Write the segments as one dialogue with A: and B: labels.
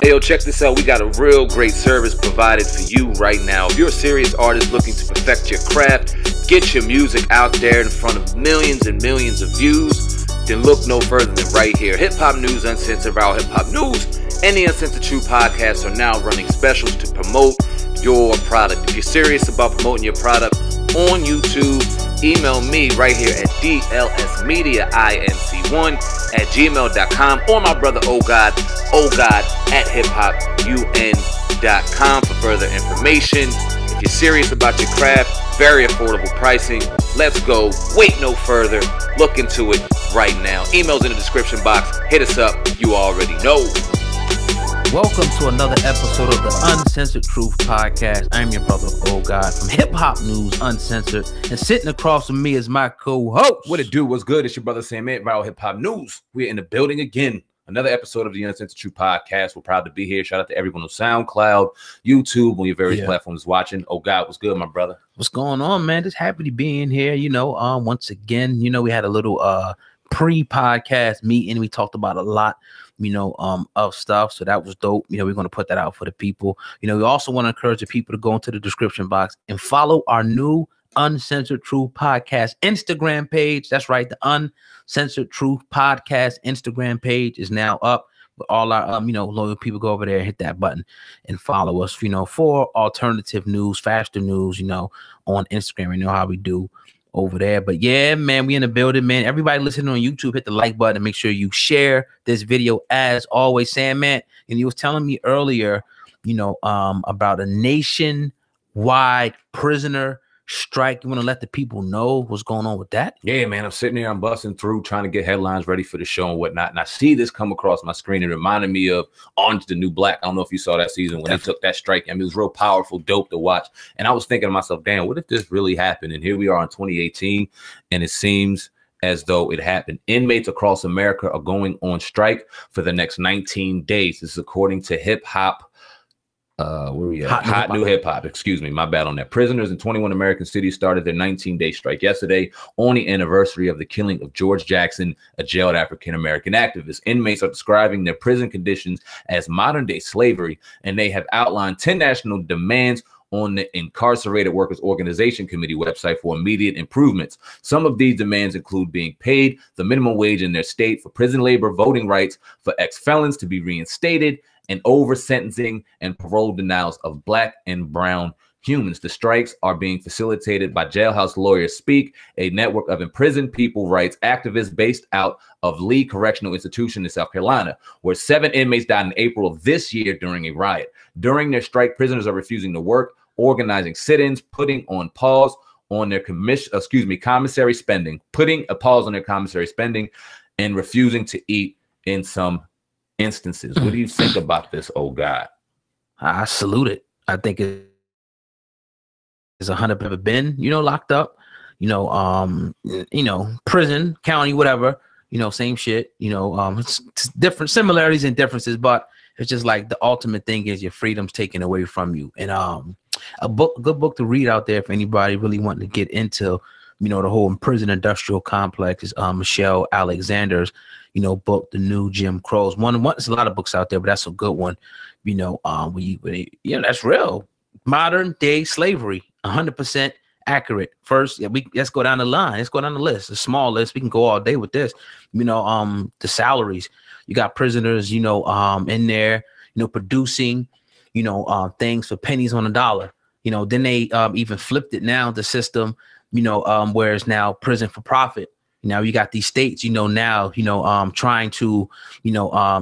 A: Hey, yo, check this out. We got a real great service provided for you right now. If you're a serious artist looking to perfect your craft, get your music out there in front of millions and millions of views, then look no further than right here. Hip Hop News Uncensored, Raw Hip Hop News, and the Uncensored True podcasts are now running specials to promote your product. If you're serious about promoting your product on YouTube, email me right here at dlsmediainc1@gmail.com or my brother OGod at hiphopun.com for further information. If you're serious about your craft, very affordable pricing. Let's go. Wait no further. Look into it right now. Emails in the description box. Hit us up. You already know.
B: Welcome to another episode of the Uncensored Truth Podcast. I'm your brother OGod from Hip Hop News Uncensored, and sitting across from me is my co-host.
C: What it do? What's good? It's your brother SamAnt, Raw Hip Hop News. We're in the building again. Another episode of the Uncensored Truth Podcast. We're proud to be here. Shout out to everyone on SoundCloud, YouTube, on your various platforms watching. Oh God, what's good, my brother?
B: What's going on, man? Just happy to be in here. Once again, we had a little pre-podcast meeting. We talked about a lot, of stuff. So that was dope. We're going to put that out for the people. We also want to encourage the people to go into the description box and follow our new Uncensored Truth Podcast Instagram page. That's right. The Uncensored Truth Podcast Instagram page is now up. With all our loyal people, go over there and hit that button and follow us, for alternative news, faster news, on Instagram. You know how we do over there. But yeah, man, we in the building, man. Everybody listening on YouTube, hit the like button and make sure you share this video as always. SamAnt, and you was telling me earlier, about a nationwide prisoner strike. You want to let the people know what's going on with that?
C: Yeah, man. I'm sitting here, I'm busting through, trying to get headlines ready for the show and whatnot. And I see this come across my screen. It reminded me of Orange the New Black. I don't know if you saw that season when they took that strike. I mean, it was real powerful, dope to watch. And I was thinking to myself, damn, what if this really happened? And here we are in 2018, and it seems as though it happened. Inmates across America are going on strike for the next 19 days. This is according to Hip Hop. Where we at? Hot New Hip Hop. Excuse me, my bad on that. Prisoners in 21 American cities started their 19-day strike yesterday on the anniversary of the killing of George Jackson, a jailed African-American activist. Inmates are describing their prison conditions as modern-day slavery, and they have outlined 10 national demands on the Incarcerated Workers Organization Committee website for immediate improvements. Some of these demands include being paid the minimum wage in their state, for prison labor, voting rights for ex-felons to be reinstated, and over sentencing and parole denials of Black and brown humans. The strikes are being facilitated by Jailhouse Lawyers Speak, a network of imprisoned people rights activists based out of Lee Correctional Institution in South Carolina, where 7 inmates died in April of this year during a riot. During their strike, prisoners are refusing to work, organizing sit-ins, putting on pause on their commissary spending, putting a pause on their commissary spending, and refusing to eat in some instances. What do you think about this? Oh God,
B: I salute it. I think it's 100 ever been, locked up, prison, county, whatever, same shit, it's different similarities and differences, but it's just like the ultimate thing is your freedom's taken away from you. And good book to read out there if anybody really wanting to get into, the whole prison industrial complex is Michelle Alexander's book, The New Jim Crows. There's a lot of books out there, but that's a good one. That's real modern day slavery, 100% accurate. First, let's go down the line. Let's go down the list. A small list. We can go all day with this. The salaries. You got prisoners, in there, producing, things for pennies on a dollar. Then they even flipped it now, the system, where it's now prison for profit. Now you got these states, trying to,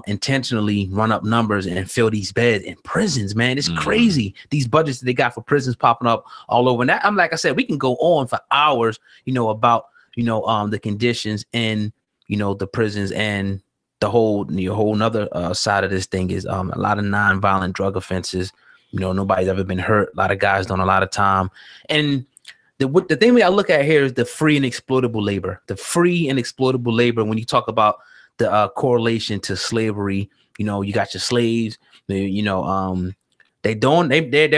B: intentionally run up numbers and fill these beds in prisons, man. It's crazy. These budgets that they got for prisons popping up all over. And that, like I said, we can go on for hours, about, the conditions in, the prisons, and the whole nother side of this thing is a lot of nonviolent drug offenses. Nobody's ever been hurt. A lot of guys doing a lot of time. And the thing we gotta look at here is the free and exploitable labor. The free and exploitable labor. When you talk about the correlation to slavery, you got your slaves. They're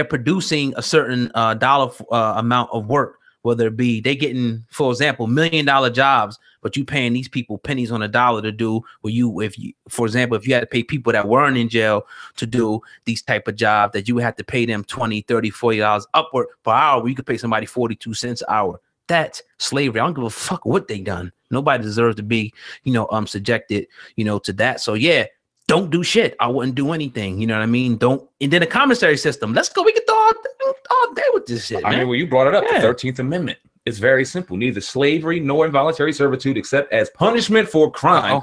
B: producing a certain dollar amount of work whether it be they getting, for example, $1 million jobs, but you paying these people pennies on a dollar to do for example, if you had to pay people that weren't in jail to do these type of jobs, that you would have to pay them $20, $30, $40 upward per hour, where you could pay somebody 42 cents an hour. That's slavery. I don't give a fuck what they done. Nobody deserves to be, subjected, to that. So yeah, don't do shit. I wouldn't do anything. You know what I mean? Don't. And then the commissary system. Let's go. We can throw all day with this shit.
C: I mean, well, you brought it up. Yeah. The 13th Amendment. It's very simple. Neither slavery nor involuntary servitude, except as punishment for crime,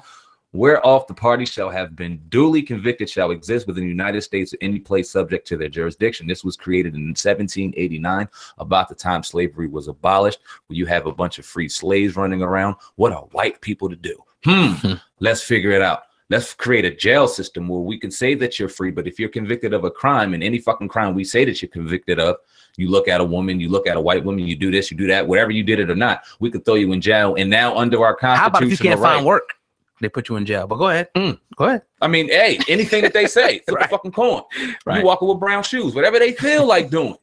C: whereof the party shall have been duly convicted, shall exist within the United States or any place subject to their jurisdiction. This was created in 1789, about the time slavery was abolished, where you have a bunch of free slaves running around. What are white people to do? Let's figure it out. Let's create a jail system where we can say that you're free, but if you're convicted of a crime, and any fucking crime we say that you're convicted of, you look at a woman, you look at a white woman, you do this, you do that, whatever you did it or not, we could throw you in jail. And now under our constitution,
B: how about if you can't find work? They put you in jail. But go ahead. Go ahead. I
C: mean, hey, anything that they say, flip the fucking coin. You walking with brown shoes, whatever they feel like doing.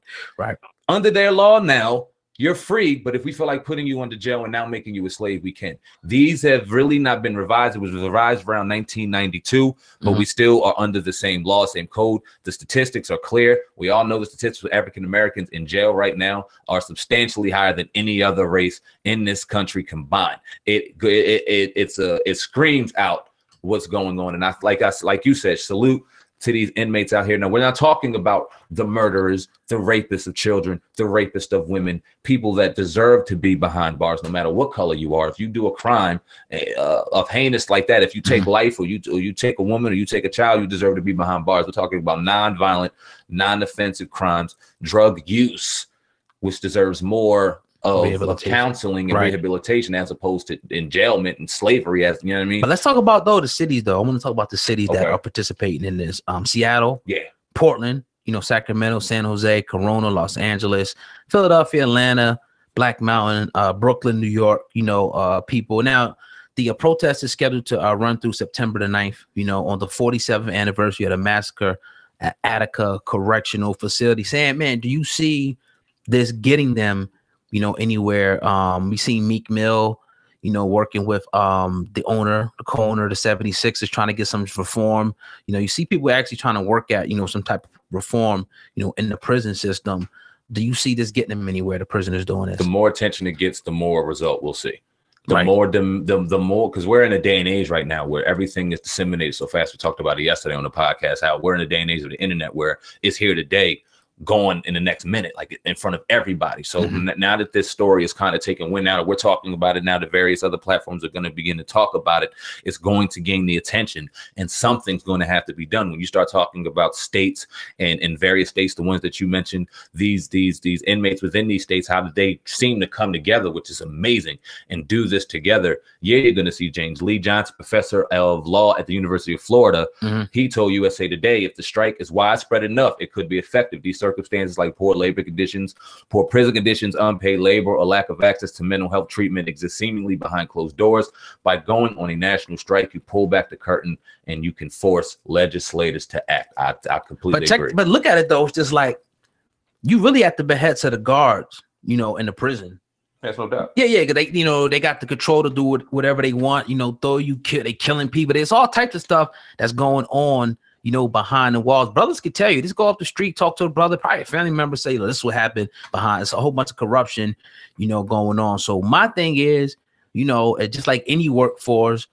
C: Under their law now, you're free, but if we feel like putting you under jail and now making you a slave, we can. These have really not been revised. It was revised around 1992, but we still are under the same law, same code. The statistics are clear. We all know the statistics of African Americans in jail right now are substantially higher than any other race in this country combined. It screams out what's going on, and like you said, salute to these inmates out here. Now, we're not talking about the murderers, the rapists of children, the rapists of women, people that deserve to be behind bars, no matter what color you are. If you do a crime of heinous like that, if you take life or you take a woman or you take a child, you deserve to be behind bars. We're talking about non-violent, non-offensive crimes, drug use, which deserves more of counseling and rehabilitation as opposed to enjailment and slavery, as you know what I mean.
B: But let's talk about the cities though. I want to talk about the cities that are participating in this. Seattle, Portland, Sacramento, San Jose, Corona, Los Angeles, Philadelphia, Atlanta, Black Mountain, Brooklyn, New York, people. Now the protest is scheduled to run through September the 9th, on the 47th anniversary of the massacre at Attica Correctional Facility. Saying, man, do you see this getting them anywhere? We see Meek Mill, working with the co-owner, the 76 is trying to get some reform. You see people actually trying to work at, some type of reform, in the prison system. Do you see this getting them anywhere? The prisoners doing this?
C: The more attention it gets, the more result we'll see. The more, because we're in a day and age right now where everything is disseminated so fast. We talked about it yesterday on the podcast, how we're in a day and age of the internet where it's here today, going in the next minute, like in front of everybody. So now that this story is kind of taking wind out, we're talking about it now, the various other platforms are going to begin to talk about it. It's going to gain the attention, and something's going to have to be done. When you start talking about states and in various states, the ones that you mentioned, these inmates within these states, how did they seem to come together, which is amazing, and do this together. You're going to see James Lee Johnson, professor of law at the University of Florida. He told USA Today, if the strike is widespread enough, it could be effective. These circumstances like poor labor conditions, poor prison conditions, unpaid labor, or lack of access to mental health treatment exist seemingly behind closed doors. By going on a national strike, you pull back the curtain and you can force legislators to act. I completely agree.
B: But look at it though, it's just like you really at the behests of the guards, in the prison.
C: That's no doubt.
B: Yeah, they they got the control to do whatever they want. They killing people. There's all types of stuff that's going on, behind the walls. Brothers can tell you, just go up the street, talk to a brother, probably a family member, say, this is what happened behind. It's a whole bunch of corruption, going on. So my thing is, it's just like any workforce,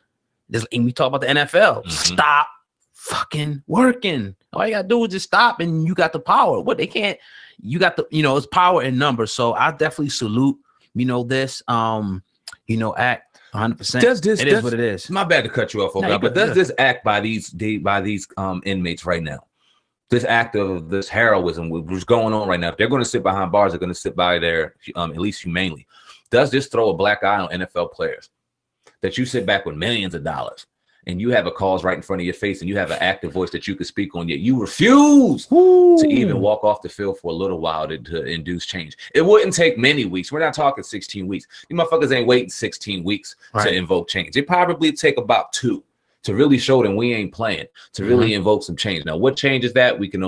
B: and we talk about the NFL, stop fucking working. All you gotta do is just stop, and you got the power. What they can't, you got the, it's power in numbers. So I definitely salute, this, act. 100%. It is what it is.
C: My bad to cut you off, but does this act by these inmates right now, this act of this heroism, which is going on right now, if they're going to sit behind bars, they're going to sit by there at least humanely. Does this throw a black eye on NFL players? That you sit back with millions of dollars and you have a cause right in front of your face and you have an active voice that you can speak on, yet you refuse to even walk off the field for a little while to induce change. It wouldn't take many weeks. We're not talking 16 weeks. You motherfuckers ain't waiting 16 weeks to invoke change. It probably take about 2 to really show them we ain't playing, to really invoke some change. Now, what change is that? We can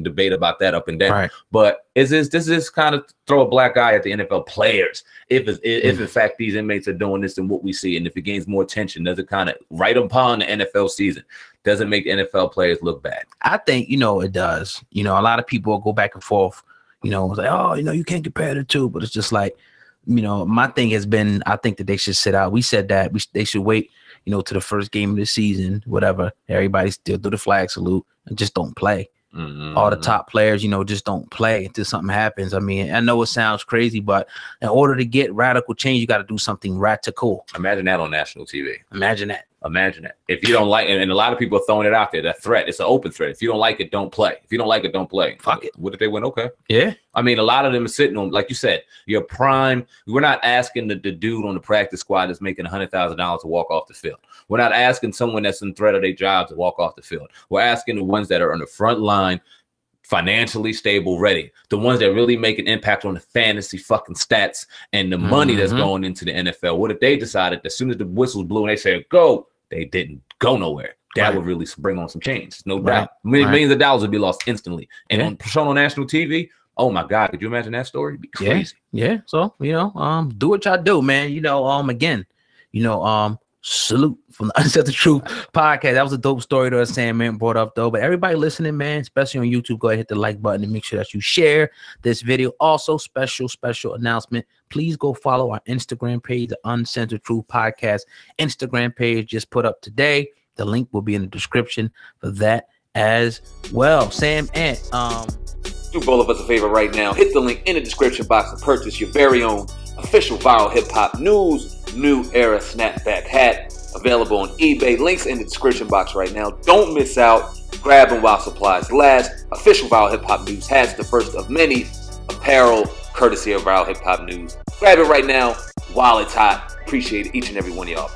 C: debate about that up and down.
B: Right.
C: But does this kind of throw a black eye at the NFL players? If in fact these inmates are doing this and what we see, and if it gains more attention, does it kind of right upon the NFL season? Does it make the NFL players look bad?
B: I think, it does. A lot of people go back and forth, it's like, oh, you can't compare the two, but it's just like, my thing has been, I think that they should sit out. We said that they should wait, to the first game of the season, whatever. Everybody still do the flag salute and just don't play. All the top players, just don't play until something happens. I mean, I know it sounds crazy, but in order to get radical change, you got to do something radical.
C: Imagine that on national TV.
B: Imagine that.
C: Imagine that. If you don't like it, and a lot of people are throwing it out there, that threat, it's an open threat. If you don't like it, don't play. If you don't like it, don't play.
B: Fuck it.
C: What if they win? Okay.
B: Yeah.
C: I mean, a lot of them are sitting on, like you said, your prime. We're not asking the dude on the practice squad that's making $100,000 to walk off the field. We're not asking someone that's in threat of their job to walk off the field. We're asking the ones that are on the front line, financially stable, ready. The ones that really make an impact on the fantasy fucking stats and the money that's going into the NFL. What if they decided as soon as the whistles blew and they said, go, they didn't go nowhere? That would really bring on some change. No doubt. Millions of dollars would be lost instantly. And shown on national TV, oh my God, could you imagine that story? It'd be crazy.
B: Yeah. So, do what y'all do, man. Again, salute from the Uncensored Truth podcast. That was a dope story that SamAnt brought up, though. But everybody listening, man, especially on YouTube, go ahead, hit the like button and make sure that you share this video. Also, special announcement. Please go follow our Instagram page, the Uncensored Truth podcast Instagram page just put up today. The link will be in the description for that as well. SamAnt,
A: do both of us a favor right now. Hit the link in the description box and purchase your very own official Viral Hip Hop News New Era Snapback hat. Available on eBay. Links in the description box right now. Don't miss out. Grab them while supplies last. Official Viral Hip Hop News hats, the first of many apparel courtesy of Viral Hip Hop News. Grab it right now while it's hot. Appreciate each and every one of y'all.